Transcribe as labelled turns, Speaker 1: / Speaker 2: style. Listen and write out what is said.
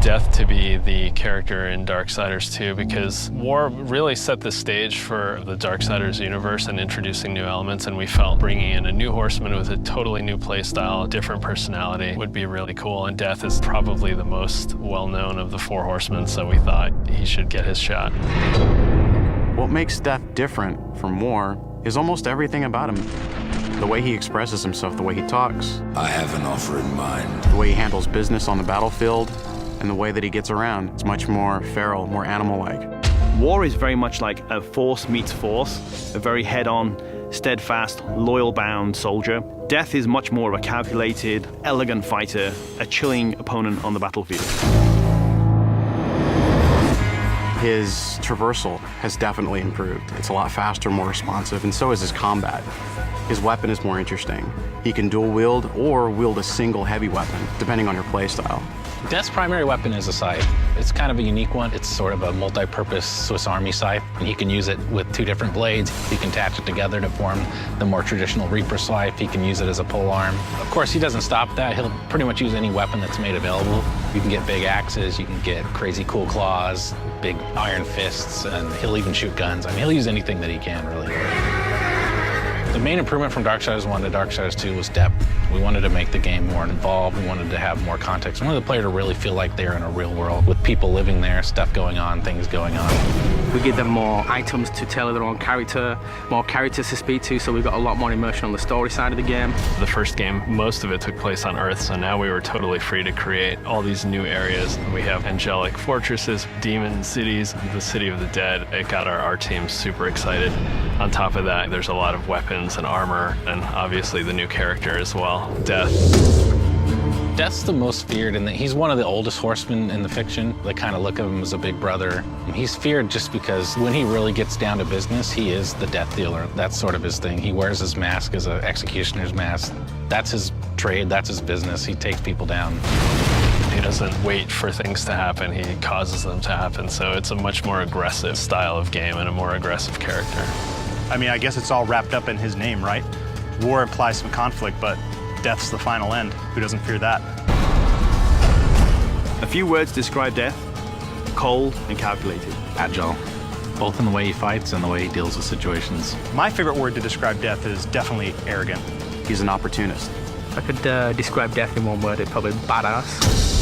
Speaker 1: Death to be the character in Darksiders 2 because War really set the stage for the Darksiders universe and introducing new elements, and we felt bringing in a new horseman with a totally new playstyle, different personality would be really cool, and Death is probably the most well-known of the Four Horsemen, so we thought he should get his shot.
Speaker 2: What makes Death different from War is almost everything about him. The way he expresses himself, the way he talks.
Speaker 3: I have an offer in mind.
Speaker 2: The way he handles business on the battlefield, and the way that he gets around. It's much more feral, more animal-like.
Speaker 4: War is very much like a force meets force, a very head-on, steadfast, loyal-bound soldier. Death is much more of a calculated, elegant fighter, a chilling opponent on the battlefield.
Speaker 2: His traversal has definitely improved. It's a lot faster, more responsive, and so is his combat. His weapon is more interesting. He can dual wield or wield a single heavy weapon, depending on your playstyle.
Speaker 5: Death's primary weapon is a scythe. It's kind of a unique one. It's sort of a multi-purpose Swiss Army scythe, and he can use it with two different blades. He can attach it together to form the more traditional Reaper scythe. He can use it as a pole arm. Of course, he doesn't stop that. He'll pretty much use any weapon that's made available. You can get big axes, you can get crazy cool claws, big iron fists, and he'll even shoot guns. I mean, he'll use anything that he can, really. The main improvement from Darksiders 1 to Darksiders 2 was depth. We wanted to make the game more involved. We wanted to have more context. We wanted the player to really feel like they're in a real world with people living there, stuff going on, things going on.
Speaker 6: We give them more items to tell their own character, more characters to speak to, so we've got a lot more immersion on the story side of the game.
Speaker 1: The first game, most of it took place on Earth, so now we were totally free to create all these new areas. We have angelic fortresses, demon cities, the city of the dead. It got our team super excited. On top of that, there's a lot of weapons and armor, and obviously the new character as well, Death.
Speaker 5: Death's the most feared in that he's one of the oldest horsemen in the fiction. They kind of look at him as a big brother. He's feared just because when he really gets down to business, he is the death dealer. That's sort of his thing. He wears his mask as an executioner's mask. That's his trade, that's his business. He takes people down.
Speaker 1: He doesn't wait for things to happen, he causes them to happen. So it's a much more aggressive style of game and a more aggressive character.
Speaker 7: I mean, I guess it's all wrapped up in his name, right? War implies some conflict, but Death's the final end. Who doesn't fear that?
Speaker 4: A few words describe Death: cold and calculated.
Speaker 5: Agile, both in the way he fights and the way he deals with situations.
Speaker 7: My favorite word to describe Death is definitely arrogant.
Speaker 2: He's an opportunist.
Speaker 6: If I could describe Death in one word, it's probably badass.